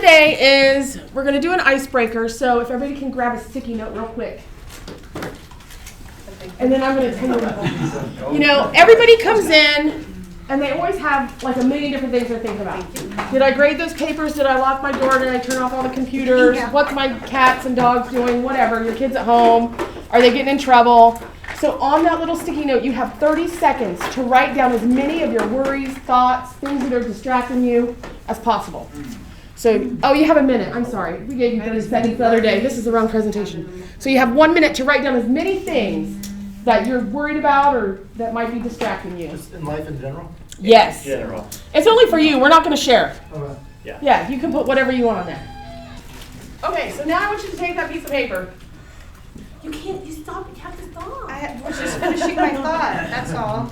today is we're going to do an icebreaker, so if everybody can grab a sticky note real quick. And then I'm going to tell you, everybody comes in and they always have like a million different things they're thinking about. Did I grade those papers? Did I lock my door? Did I turn off all the computers? Yeah. What's my cats and dogs doing? Whatever. Your kids at home. Are they getting in trouble? So on that little sticky note, you have 30 seconds to write down as many of your worries, thoughts, things that are distracting you as possible. So, you have a minute. I'm sorry. We gave you 30 seconds the other day. This is the wrong presentation. So you have 1 minute to write down as many things that you're worried about or that might be distracting you. Just in life in general? Yes. General. It's only for you. We're not going to share. Okay. Yeah. Yeah, you can put whatever you want on there. Okay, so now I want you to take that piece of paper. You can't, you stop, you have to stop. I was just finishing my thought, that's all.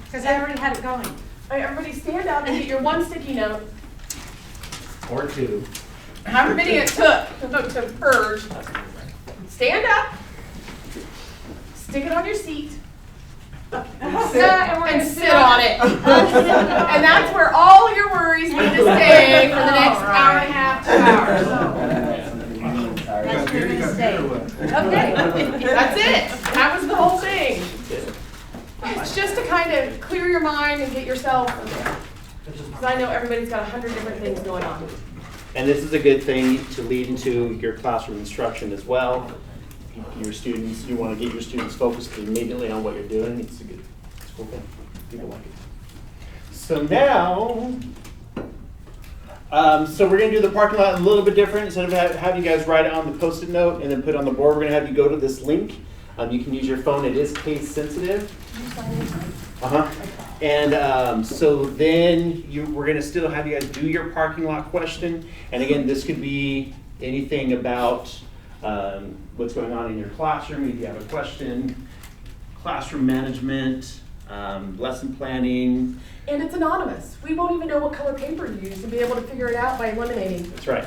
Because I already had it going. All right, everybody stand up and get your one sticky note. Or two. However many it took to purge. Stand up. Stick it on your seat. And sit on it. And that's where all your worries need to stay for the next hour and a half, 2 hours. That's where you're gonna stay. Okay, that's it. That was the whole thing. It's just to kind of clear your mind and get yourself, because I know everybody's got 100 different things going on. And this is a good thing to lead into your classroom instruction as well. Your students, you want to get your students focused immediately on what you're doing. It's a cool thing. People like it. So now, so we're going to do the parking lot a little bit different. Instead of having you guys write it on the Post-it note and then put it on the board, we're going to have you go to this link. You can use your phone. It is case sensitive. And so then we're going to still have you guys do your parking lot question. And again, this could be anything about what's going on in your classroom. If you have a question, classroom management, lesson planning. And it's anonymous. We won't even know what color paper you use and be able to figure it out by eliminating. That's right.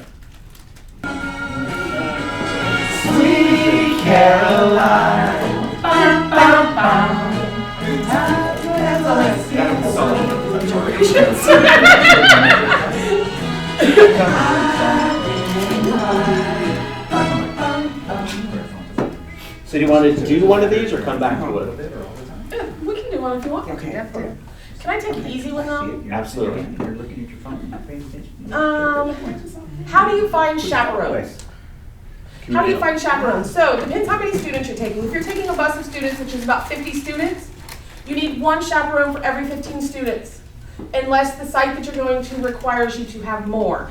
Sweet Caroline, bum, bum, bum. So do you want to do one of these or come back to it? Yeah, we can do one if you want. Okay. Can I take an easy one though? Absolutely. You're looking at your phone, not paying attention. How do you find chaperones? How do you find chaperones? So it depends how many students you're taking. If you're taking a bus of students, which is about 50 students, you need one chaperone for every 15 students, unless the site that you're going to requires you to have more.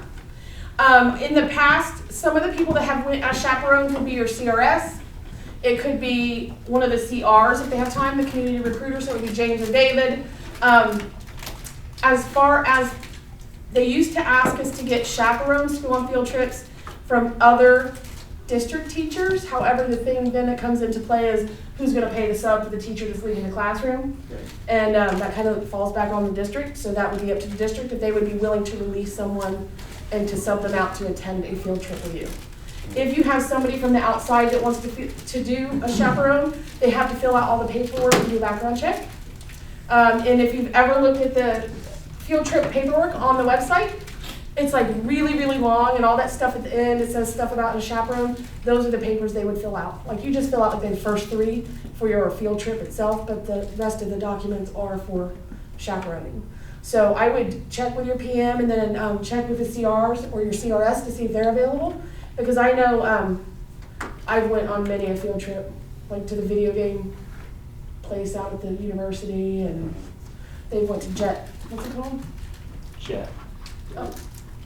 In the past, some of the people that have went as chaperones would be your CRS. It could be one of the CRs if they have time, the community recruiter, so it would be James or David. As far as they used to ask us to get chaperones to go on field trips from other district teachers. However, the thing then that comes into play is who's going to pay the sub for the teacher that's leaving the classroom. And that kind of falls back on the district, so that would be up to the district if they would be willing to release someone and to sub them out to attend a field trip with you. If you have somebody from the outside that wants to do a chaperone, they have to fill out all the paperwork and do a background check. And if you've ever looked at the field trip paperwork on the website, it's like really, really long, and all that stuff at the end, it says stuff about a chaperone. Those are the papers they would fill out. Like you just fill out like the first 3 for your field trip itself, but the rest of the documents are for chaperoning. So I would check with your PM and then check with the CRs or your CRS to see if they're available. Because I know I've went on many a field trip, like to the video game place out at the university, and they went to Jet, what's it called? Jet. Oh.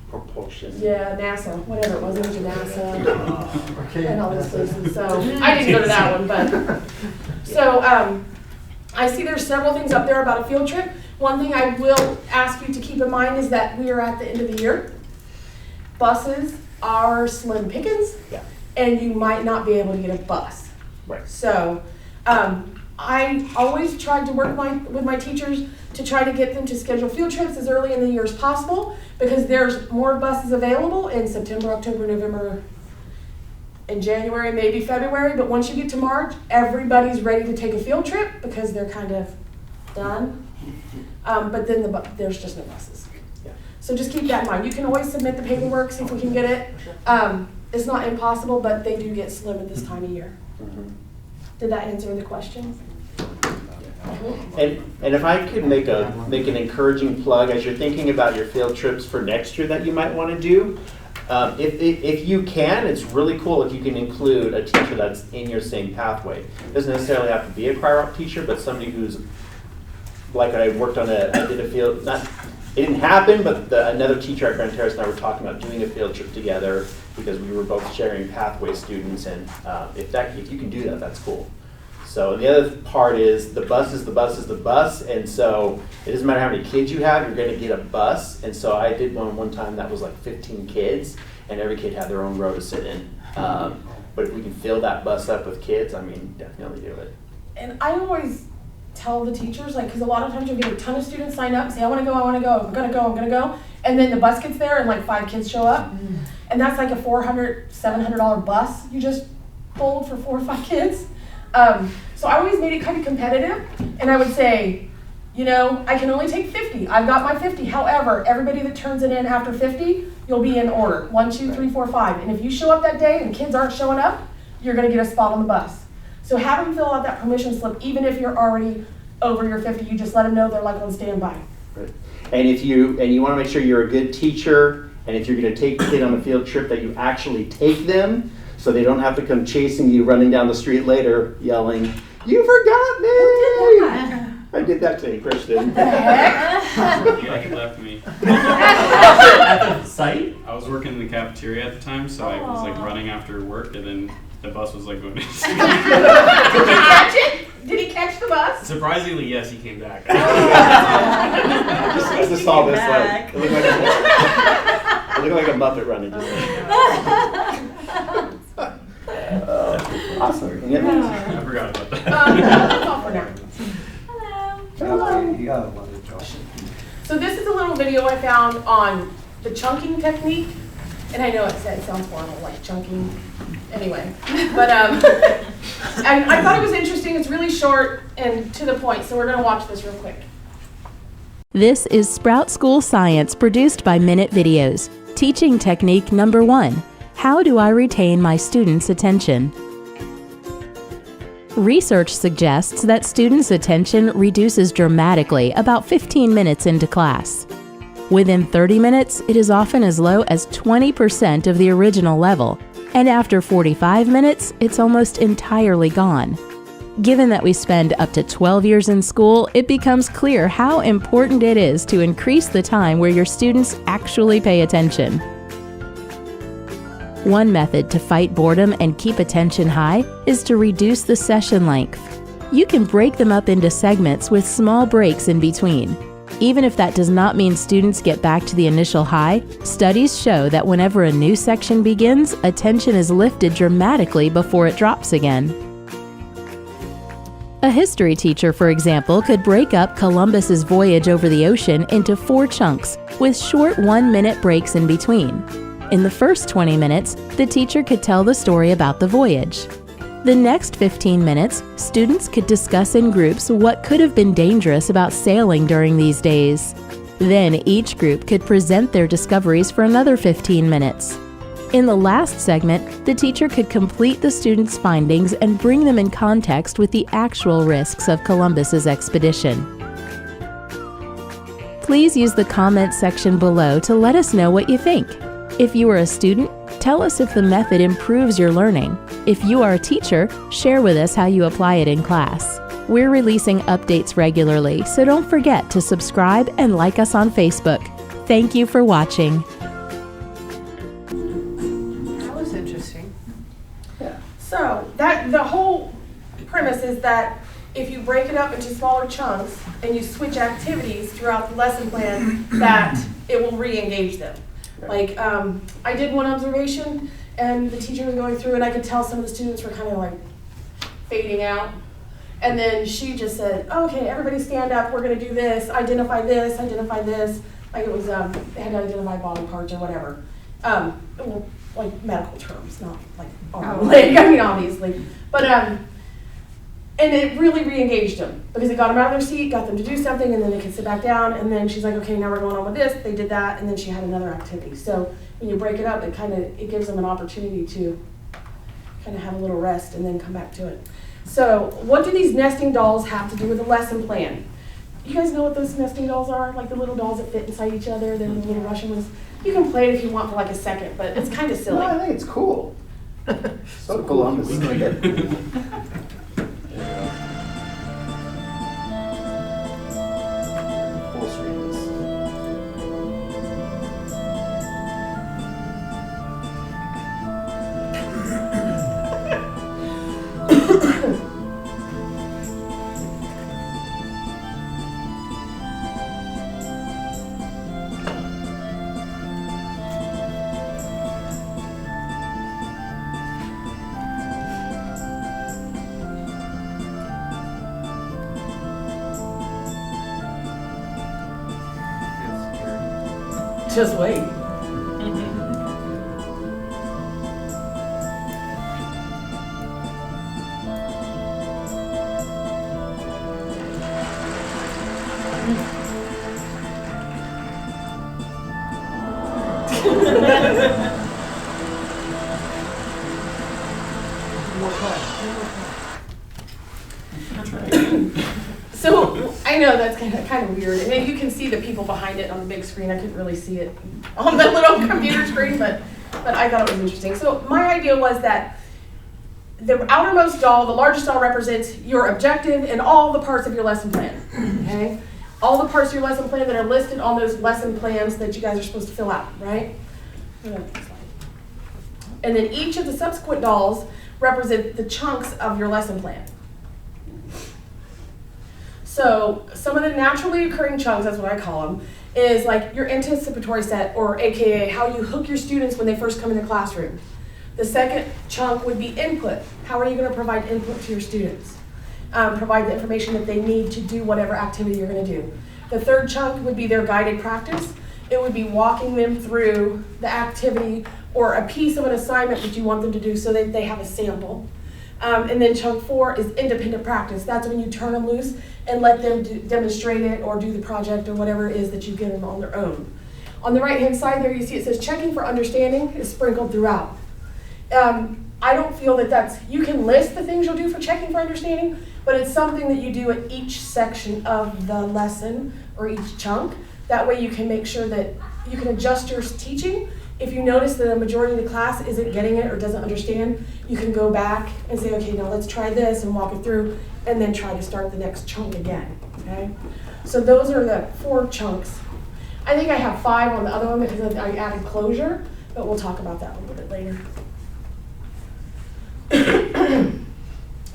Propulsion. Yeah, NASA, whatever it was to NASA and all those places. So I didn't go to that one, but so I see there's several things up there about a field trip. One thing I will ask you to keep in mind is that we are at the end of the year. Buses are slim pickings, and you might not be able to get a bus. Right. So I always tried to work with my teachers to try to get them to schedule field trips as early in the year as possible, because there's more buses available in September, October, November, and January, maybe February. But once you get to March, everybody's ready to take a field trip because they're kind of done. But then there's just no buses. So just keep that in mind. You can always submit the paperwork, see if we can get it. It's not impossible, but they do get slim at this time of year. Did that answer the question? And if I could make an encouraging plug as you're thinking about your field trips for next year that you might want to do, if you can, it's really cool if you can include a teacher that's in your same pathway. It doesn't necessarily have to be a choir op teacher, but somebody who's, like I worked on I did a field, it didn't happen, but another teacher at Grand Terrace and I were talking about doing a field trip together because we were both sharing pathway students, and if you can do that, that's cool. So the other part is the bus is the bus is the bus, and so it doesn't matter how many kids you have, you're going to get a bus. And so I did one time that was like 15 kids, and every kid had their own row to sit in. But if we can fill that bus up with kids, I mean, definitely do it. And I always tell the teachers, like, because a lot of times you'll get a ton of students sign up and say, I want to go, I'm going to go. And then the bus gets there and like 5 kids show up. And that's like a $400, $700 bus you just pulled for 4 or 5 kids. So I always made it kind of competitive, and I would say, you know, I can only take 50. I've got my 50. However, everybody that turns it in after 50, you'll be in order. 1, 2, 3, 4, 5. And if you show up that day and kids aren't showing up, you're going to get a spot on the bus. So have them fill out that permission slip, even if you're already over your 50. You just let them know they're like on standby. Right. And you want to make sure you're a good teacher, and if you're going to take the kid on a field trip, that you actually take them, so they don't have to come chasing you, running down the street later, yelling, "You forgot me!" Who did that? I did that to you, Christian. You left me. At the site? I was working in the cafeteria at the time, so I was like running after work, and then the bus was like going. Did he catch it? Did he catch the bus? Surprisingly, yes, he came back. I just saw this like it looked like a Muppet running. Awesome. I forgot about that. That's all for now. Hello. So this is a little video I found on the chunking technique. And I know it sounds horrible, like chunking. Anyway, but and I thought it was interesting. It's really short and to the point, so we're going to watch this real quick. This is Sprout School Science produced by Minute Videos. Teaching technique number 1. How do I retain my students' attention? Research suggests that students' attention reduces dramatically about 15 minutes into class. Within 30 minutes, it is often as low as 20% of the original level, and after 45 minutes, it's almost entirely gone. Given that we spend up to 12 years in school, it becomes clear how important it is to increase the time where your students actually pay attention. One method to fight boredom and keep attention high is to reduce the session length. You can break them up into segments with small breaks in between. Even if that does not mean students get back to the initial high, studies show that whenever a new section begins, attention is lifted dramatically before it drops again. A history teacher, for example, could break up Columbus's voyage over the ocean into 4 chunks with short 1-minute breaks in between. In the first 20 minutes, the teacher could tell the story about the voyage. The next 15 minutes, students could discuss in groups what could have been dangerous about sailing during these days. Then each group could present their discoveries for another 15 minutes. In the last segment, the teacher could complete the students' findings and bring them in context with the actual risks of Columbus's expedition. Please use the comment section below to let us know what you think. If you are a student, tell us if the method improves your learning. If you are a teacher, share with us how you apply it in class. We're releasing updates regularly, so don't forget to subscribe and like us on Facebook. Thank you for watching. That was interesting. So the whole premise is that if you break it up into smaller chunks and you switch activities throughout the lesson plan, that it will re-engage them. Like, I did one observation, and the teacher was going through, and I could tell some of the students were kind of like fading out. And then she just said, okay, everybody stand up, we're going to do this, identify this, identify this. Like it was, they had to identify body parts or whatever. Well, like medical terms, not like arm, leg, I mean, obviously. But And it really re-engaged them because it got them out of their seat, got them to do something, and then they could sit back down. And then she's like, okay, now we're going on with this. They did that, and then she had another activity. So when you break it up, it gives them an opportunity to kind of have a little rest and then come back to it. So what do these nesting dolls have to do with a lesson plan? You guys know what those nesting dolls are? Like the little dolls that fit inside each other, they're the little Russian ones. You can play it if you want for like a second, but it's kind of silly. No, I think it's cool. So Columbus. Full screen this. Just wait. So I know that's kind of weird, and then you can see the people behind it on the big screen. I couldn't really see it on the little computer screen, but I thought it was interesting. So my idea was that the outermost doll, the largest doll, represents your objective and all the parts of your lesson plan. Okay, all the parts of your lesson plan that are listed on those lesson plans that you guys are supposed to fill out, right? And then each of the subsequent dolls represent the chunks of your lesson plan. So some of the naturally occurring chunks, that's what I call them, is like your anticipatory set, or AKA how you hook your students when they first come in the classroom. The second chunk would be input. How are you going to provide input to your students? Provide the information that they need to do whatever activity you're going to do. The third chunk would be their guided practice. It would be walking them through the activity or a piece of an assignment that you want them to do so that they have a sample. And then chunk 4 is independent practice. That's when you turn them loose and let them demonstrate it or do the project or whatever it is that you give them on their own. On the right-hand side there, you see it says checking for understanding is sprinkled throughout. I don't feel that you can list the things you'll do for checking for understanding, but it's something that you do at each section of the lesson or each chunk. That way you can make sure that you can adjust your teaching. If you notice that a majority of the class isn't getting it or doesn't understand, you can go back and say, okay, now let's try this and walk it through, and then try to start the next chunk again, okay? So those are the 4 chunks. I think I have 5 on the other one because I added closure, but we'll talk about that a little bit later.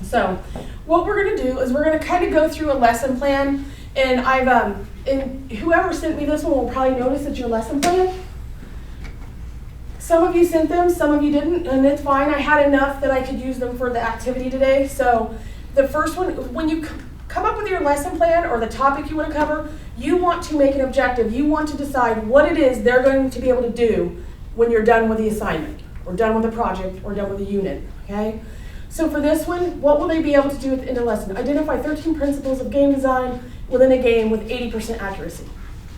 So what we're gonna do is we're gonna kind of go through a lesson plan, and and whoever sent me this one will probably notice it's your lesson plan. Some of you sent them, some of you didn't, and it's fine. I had enough that I could use them for the activity today. So the first one, when you come up with your lesson plan or the topic you want to cover, you want to make an objective. You want to decide what it is they're going to be able to do when you're done with the assignment, or done with the project, or done with the unit, okay? So for this one, what will they be able to do at the end of the lesson? Identify 13 principles of game design within a game with 80% accuracy,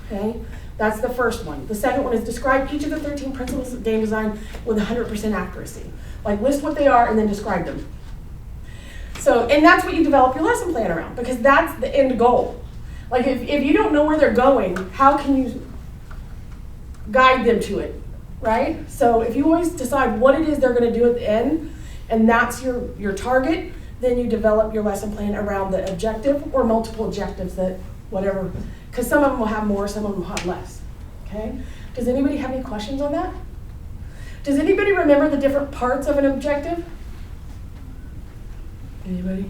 okay? That's the first one. The second one is describe each of the 13 principles of game design with 100% accuracy. Like list what they are and then describe them. So, and that's what you develop your lesson plan around, because that's the end goal. Like if you don't know where they're going, how can you guide them to it, right? So if you always decide what it is they're gonna do at the end, and that's your target, then you develop your lesson plan around the objective or multiple objectives that whatever, because some of them will have more, some of them will have less, okay? Does anybody have any questions on that? Does anybody remember the different parts of an objective? Anybody?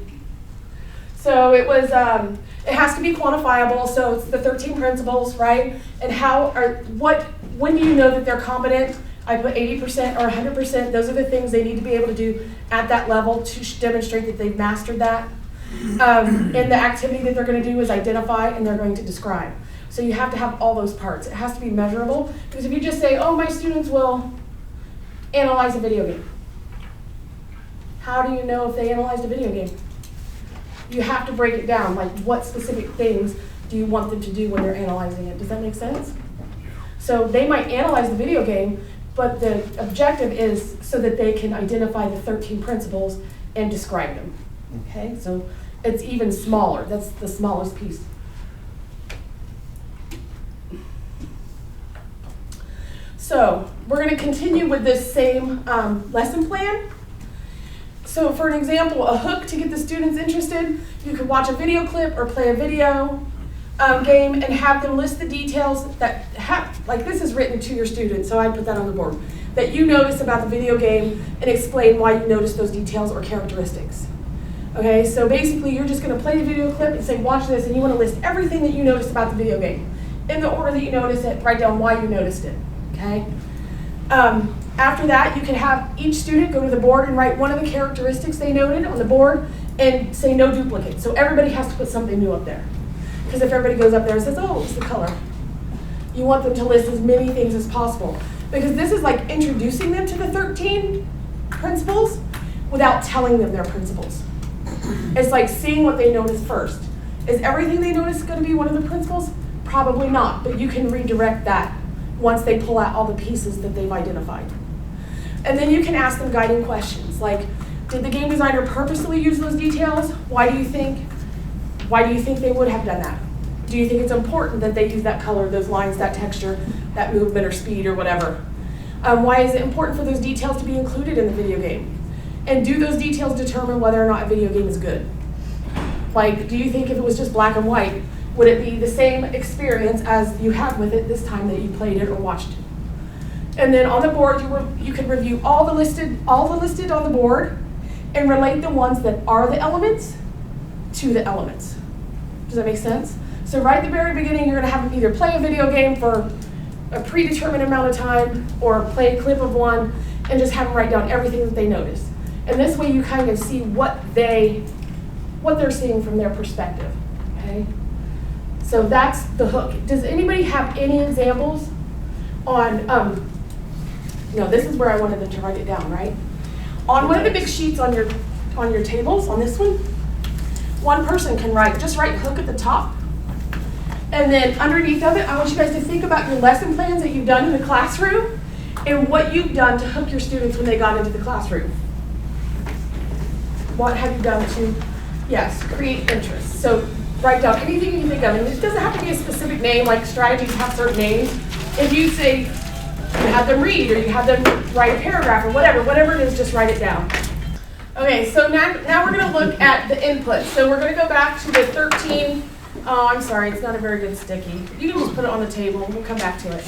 So it was, it has to be quantifiable, so it's the 13 principles, right? And when do you know that they're competent? I put 80% or 100%, those are the things they need to be able to do at that level to demonstrate that they've mastered that. And the activity that they're going to do is identify, and they're going to describe. So you have to have all those parts. It has to be measurable, because if you just say, oh, my students will analyze a video game. How do you know if they analyzed a video game? you have to break it down, like what specific things do you want them to do when you're analyzing it? Does that make sense? So they might analyze the video game, but the objective is so that they can identify the 13 principles and describe them. Okay, so it's even smaller. That's the smallest piece. So we're going to continue with this same lesson plan. So for an example, a hook to get the students interested, you could watch a video clip or play a video game and have them list the details that like this is written to your students, so I put that on the board, that you notice about the video game and explain why you noticed those details or characteristics. Okay, so basically you're just going to play the video clip and say, watch this, and you want to list everything that you noticed about the video game. In the order that you noticed it, write down why you noticed it. Okay. After that, you can have each student go to the board and write one of the characteristics they noted on the board and say no duplicate. So everybody has to put something new up there. Because if everybody goes up there and says, oh, it's the color, you want them to list as many things as possible. Because this is like introducing them to the 13 principles without telling them their principles. It's like seeing what they notice first. Is everything they notice going to be one of the principles? Probably not, but you can redirect that once they pull out all the pieces that they've identified. And then you can ask them guiding questions like, did the game designer purposely use those details? Why do you think they would have done that? Do you think it's important that they use that color, those lines, that texture, that movement or speed or whatever? Why is it important for those details to be included in the video game? And do those details determine whether or not a video game is good? Like, do you think if it was just black and white, would it be the same experience as you had with it this time that you played it or watched it? And then on the board, you can review all the listed on the board and relate the ones that are the elements to the elements. Does that make sense? So right at the very beginning, you're going to have them either play a video game for a predetermined amount of time or play a clip of one and just have them write down everything that they notice. And this way you kind of see what they're seeing from their perspective. Okay? So that's the hook. Does anybody have any examples on, no, this is where I wanted them to write it down, right? On one of the big sheets on your tables, on this one person can just write hook at the top. And then underneath of it, I want you guys to think about your lesson plans that you've done in the classroom and what you've done to hook your students when they got into the classroom. What have you done to, yes, create interest? So write down anything you can think of. And it doesn't have to be a specific name, like strategies have certain names. If you say you have them read or you have them write a paragraph or whatever it is, just write it down. Okay, so now we're going to look at the input. So we're going to go back to the 13, oh, I'm sorry, it's not a very good sticky. You can just put it on the table and we'll come back to it.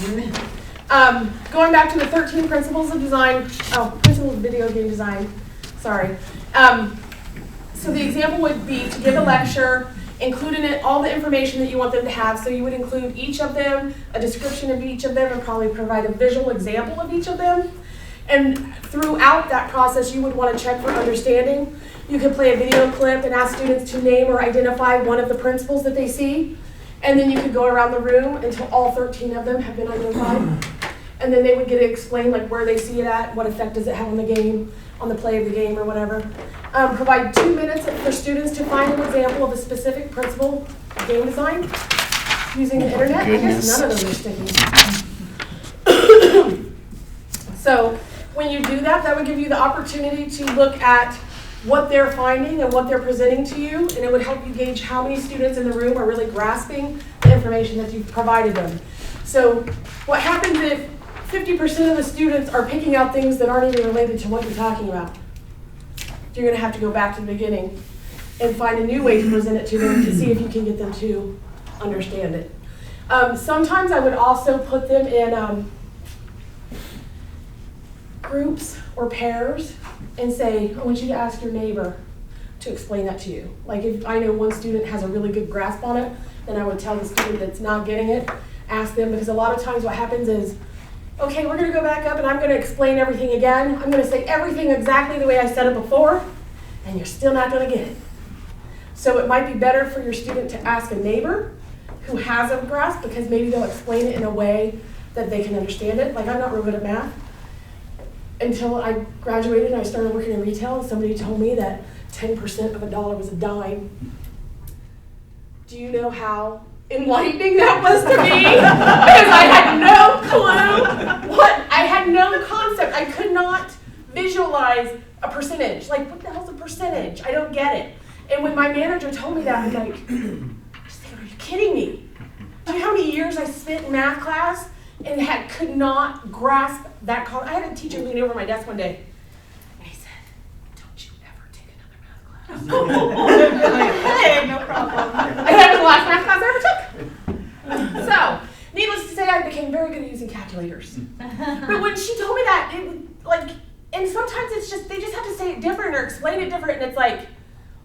Going back to the 13 principles of design, principles of video game design, sorry. So the example would be to give a lecture, include in it all the information that you want them to have. So you would include each of them, a description of each of them, and probably provide a visual example of each of them. And throughout that process, you would want to check for understanding. You could play a video clip and ask students to name or identify one of the principles that they see. And then you could go around the room until all 13 of them have been identified. And then they would get to explain like where they see it at, what effect does it have on the game, on the play of the game or whatever. Provide 2 minutes for students to find an example of a specific principle of game design using the internet. I guess none of them are sticky. So when you do that, that would give you the opportunity to look at what they're finding and what they're presenting to you, and it would help you gauge how many students in the room are really grasping the information that you've provided them. So what happens if 50% of the students are picking out things that aren't even related to what you're talking about? You're going to have to go back to the beginning and find a new way to present it to them to see if you can get them to understand it. Sometimes I would also put them in groups or pairs and say, I want you to ask your neighbor to explain that to you. Like if I know one student has a really good grasp on it, then I would tell the student that's not getting it, ask them, because a lot of times what happens is, okay, we're going to go back up and I'm going to explain everything again. I'm going to say everything exactly the way I said it before, and you're still not going to get it. So it might be better for your student to ask a neighbor who has a grasp, because maybe they'll explain it in a way that they can understand it. Like I'm not real good at math. Until I graduated and I started working in retail, and somebody told me that 10% of a dollar was a dime. Do you know how enlightening that was to me? Because I had no clue I had no concept. I could not visualize a percentage. Like, what the hell's a percentage? I don't get it. And when my manager told me that, I'm like, I just think, are you kidding me? Do you know how many years I spent in math class and could not grasp that concept? I had a teacher lean over my desk one day, and he said, don't you ever take another math class. Hey, no problem. I had the last math class I ever took. So, needless to say, I became very good at using calculators. But when she told me that, and sometimes it's just, they just have to say it different or explain it different, and it's like,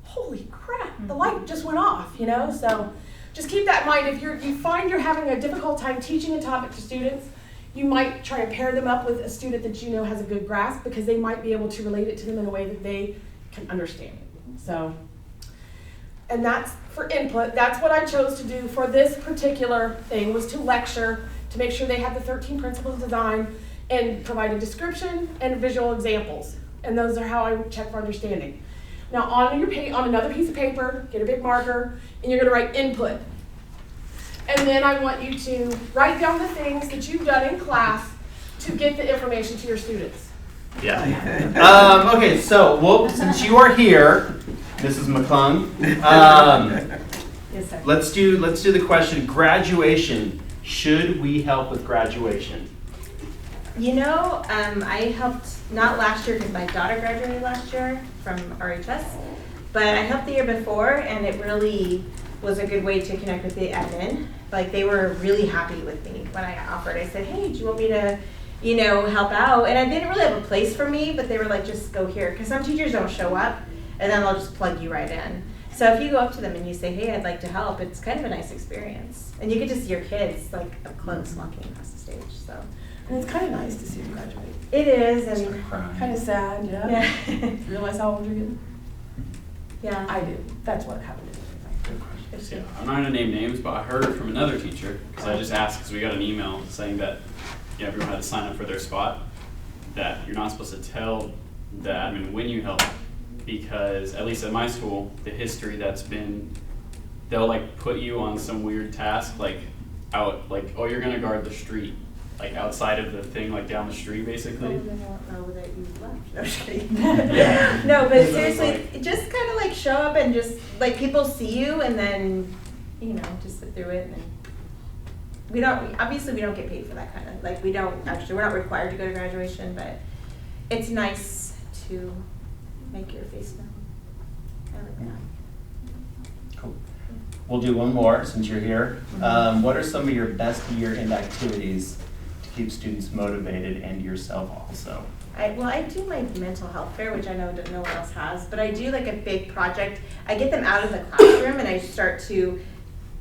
holy crap, the light just went off, you know? So just keep that in mind. If you find you're having a difficult time teaching a topic to students, you might try to pair them up with a student that you know has a good grasp, because they might be able to relate it to them in a way that they can understand it. So, and that's for input. That's what I chose to do for this particular thing, was to lecture, to make sure they had the 13 principles of design, and provide a description and visual examples. And those are how I check for understanding. Now on another piece of paper, get a big marker, and you're gonna write input. And then I want you to write down the things that you've done in class to get the information to your students. Yeah. Okay, so since you are here, Mrs. McClung, Yes, sir. let's do the question, graduation. Should we help with graduation? You know, I helped, not last year because my daughter graduated last year from RHS, but I helped the year before, and it really was a good way to connect with the admin. Like, they were really happy with me when I offered. I said, hey, do you want me to, help out? And I didn't really have a place for me, but they were like, just go here. Because some teachers don't show up, and then they'll just plug you right in. So if you go up to them and you say, hey, I'd like to help, it's kind of a nice experience. And you get to see your kids, like, up close walking across the stage, so. And it's kind of nice to see them graduate. It is, and Kind of sad, yeah. yeah. Realize how old you're getting? Yeah. I do. That's what happened to me. Yeah, I'm not gonna name names, but I heard from another teacher, because I just asked, because we got an email saying that everyone had to sign up for their spot, that you're not supposed to tell the admin when you help, because at least at my school, the history that's been, they'll like put you on some weird task, like out, like, oh, you're gonna guard the street, like outside of the thing, like down the street, basically. Oh, they won't know that you left. No, just kidding. Yeah. No, but So it's seriously, just kind of like show up and just, like, people see you and then, just sit through it. And we don't get paid for that kind of, like, we're not required to go to graduation, but it's nice to make your face known. I like that. Cool. We'll do one more since you're here. What are some of your best year-end activities to keep students motivated, and yourself also? I do my mental health fair, which I know no one else has, but I do like a big project. I get them out of the classroom and I start to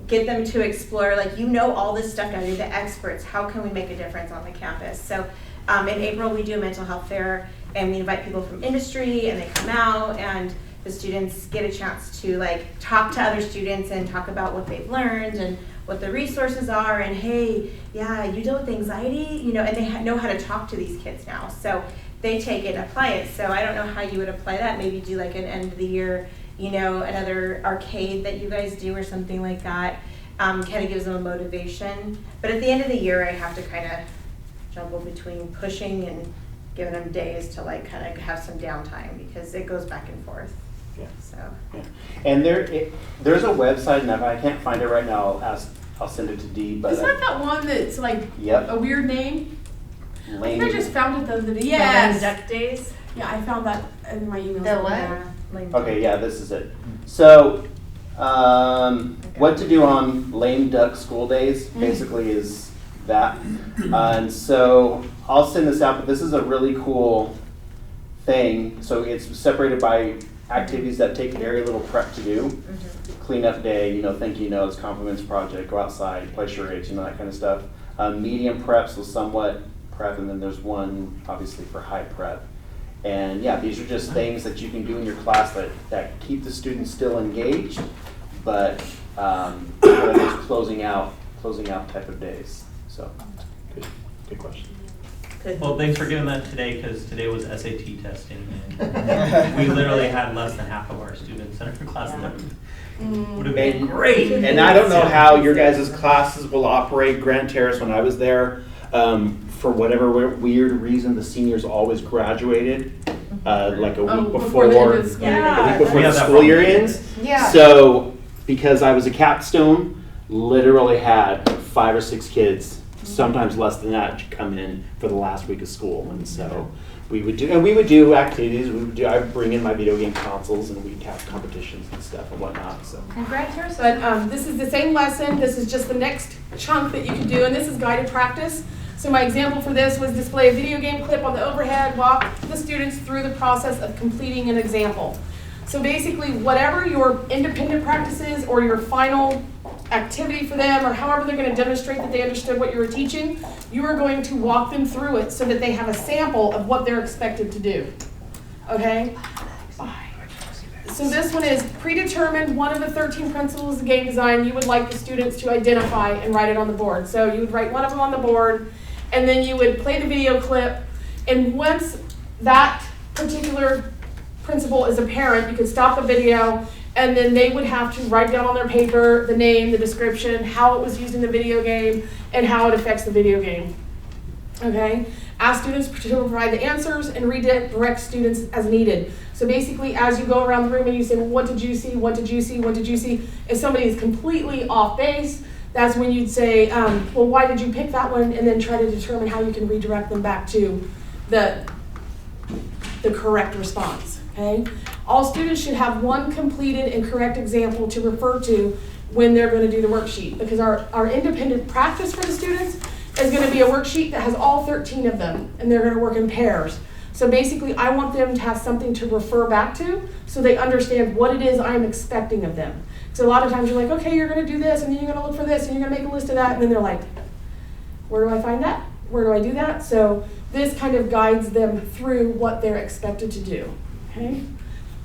get them to explore, like, all this stuff now, you're the experts, how can we make a difference on the campus? So in April we do a mental health fair, and we invite people from industry, and they come out, and the students get a chance to like talk to other students and talk about what they've learned and what the resources are, and hey, yeah, you deal with anxiety, and they know how to talk to these kids now. So they take it and apply it. So I don't know how you would apply that. Maybe do like an end of the year, another arcade that you guys do or something like that. Kind of gives them a motivation. But at the end of the year, I have to kind of juggle between pushing and giving them days to like kind of have some downtime, because it goes back and forth. Yeah. So. Yeah. And there's a website, and if I can't find it right now, I'll send it to Dee. But Isn't that one that's like a weird name? I think I just found it the other day. Yes. Duck Days. Yeah, I found that in my email. The what? Yeah. Okay, yeah, this is it. So, what to do on lame duck school days basically is that. And so I'll send this out, but this is a really cool thing. So it's separated by activities that take very little prep to do. Cleanup day, thank you notes, compliments project, go outside, play charades, that kind of stuff. Medium prep, so somewhat prep, and then there's one obviously for high prep. And yeah, these are just things that you can do in your class that keep the students still engaged, but kind of those closing out type of days. So good question. Well, thanks for giving that today, because today was SAT testing, and we literally had less than half of our students in our class. Would have been great. And I don't know how your guys' classes will operate. Grant Terrace, when I was there, for whatever weird reason, the seniors always graduated like a week before the end of the school year. a week before We the have that school year problem. ends. Yeah. So because I was a capstone, literally had 5 or 6 kids, sometimes less than that, come in for the last week of school. And so we would do activities. I'd bring in my video game consoles, and we'd have competitions and stuff and whatnot. So. Congratulations. But this is the same lesson. This is just the next chunk that you can do, and this is guided practice. So my example for this was display a video game clip on the overhead, walk the students through the process of completing an example. So basically, whatever your independent practice is or your final activity for them, or however they're going to demonstrate that they understood what you were teaching, you are going to walk them through it so that they have a sample of what they're expected to do. Okay? So this one is predetermine one of the 13 principles of game design you would like the students to identify and write it on the board. So you would write one of them on the board, and then you would play the video clip, and once that particular principle is apparent, you could stop the video, and then they would have to write down on their paper the name, the description, how it was used in the video game, and how it affects the video game. Okay? Ask students to provide the answers and redirect students as needed. So basically, as you go around the room and you say, well, what did you see, what did you see, what did you see? If somebody is completely off base, that's when you'd say, well, why did you pick that one? And then try to determine how you can redirect them back to the correct response. Okay? All students should have one completed and correct example to refer to when they're going to do the worksheet, because our independent practice for the students is going to be a worksheet that has all 13 of them, and they're going to work in pairs. So basically, I want them to have something to refer back to so they understand what it is I'm expecting of them. So a lot of times you're like, okay, you're going to do this, and then you're going to look for this, and you're going to make a list of that, and then they're like, where do I find that? Where do I do that? So this kind of guides them through what they're expected to do. Okay?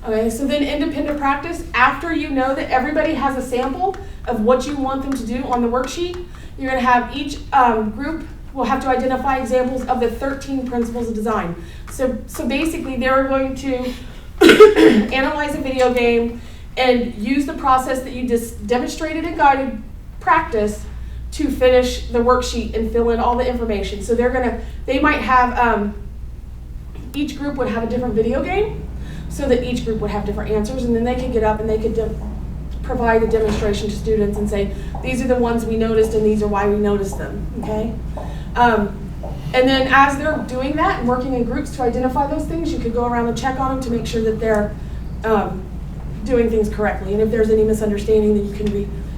Okay, so then independent practice, after you know that everybody has a sample of what you want them to do on the worksheet, you're going to have each group will have to identify examples of the 13 principles of design. So basically, they're going to analyze a video game and use the process that you just demonstrated in guided practice to finish the worksheet and fill in all the information. So they might have, each group would have a different video game, so that each group would have different answers, and then they could get up and they could provide a demonstration to students and say, these are the ones we noticed and these are why we noticed them, okay? And then as they're doing that and working in groups to identify those things, you could go around and check on them to make sure that they're doing things correctly. And if there's any misunderstanding, then you can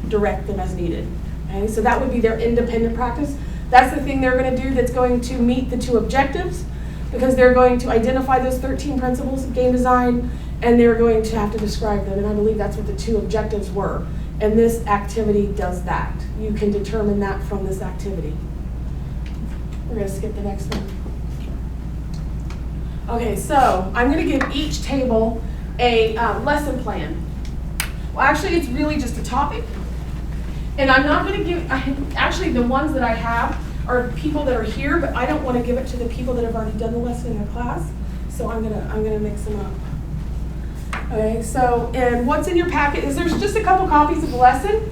redirect them as needed, okay? So that would be their independent practice. That's the thing they're gonna do that's going to meet the 2 objectives, because they're going to identify those 13 principles of game design, and they're going to have to describe them, and I believe that's what the 2 objectives were. And this activity does that. You can determine that from this activity. We're going to skip the next one. Okay, so I'm going to give each table a lesson plan. Well, actually, it's really just a topic, and I'm not going to give, actually the ones that I have are people that are here, but I don't want to give it to the people that have already done the lesson in their class, so I'm gonna mix them up. Okay, so, and what's in your packet is there's just a couple copies of the lesson,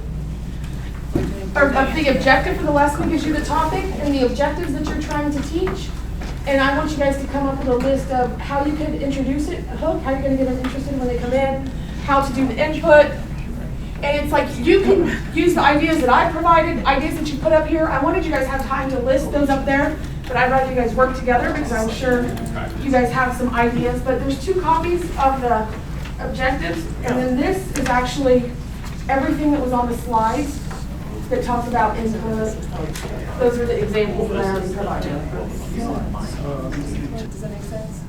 or of the objective for the lesson gives you the topic and the objectives that you're trying to teach. And I want you guys to come up with a list of how you could introduce it, how you're gonna get them interested when they come in, how to do the input. And it's like, you can use the ideas that I provided, ideas that you put up here. I wanted you guys to have time to list those up there, but I'd rather you guys work together because I'm sure you guys have some ideas. But there's 2 copies of the objectives, and then this is actually everything that was on the slides that talks about input. Those are the examples that I already provided. Does that make sense?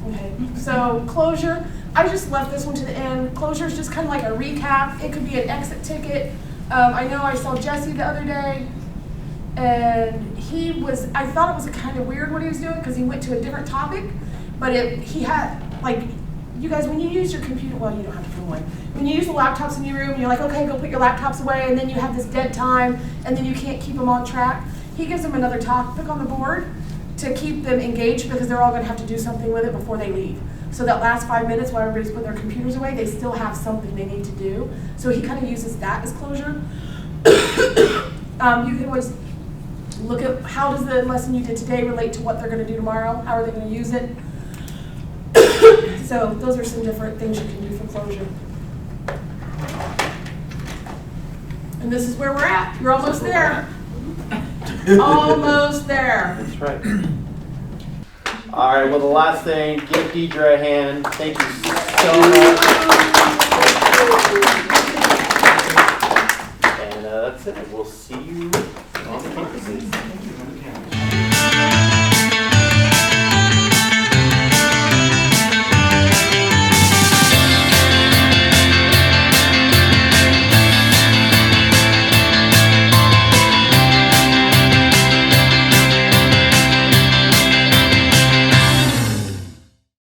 Okay, so closure. I just left this one to the end. Closure is just kind of like a recap. It could be an exit ticket. I know I saw Jesse the other day, and I thought it was kind of weird what he was doing because he went to a different topic, but he had, like, you guys, when you use your computer, well, you don't have to put them away. When you use the laptops in your room, you're like, okay, go put your laptops away, and then you have this dead time, and then you can't keep them on track. He gives them another topic on the board to keep them engaged because they're all going to have to do something with it before they leave. So that last 5 minutes while everybody's putting their computers away, they still have something they need to do. So he kind of uses that as closure. You can always look at how does the lesson you did today relate to what they're going to do tomorrow? How are they going to use it? So those are some different things you can do for closure. And this is where we're at. You're almost there. Almost there. That's right. All right, well, the last thing, give Deidra a hand. Thank you so much. And that's it. We'll see you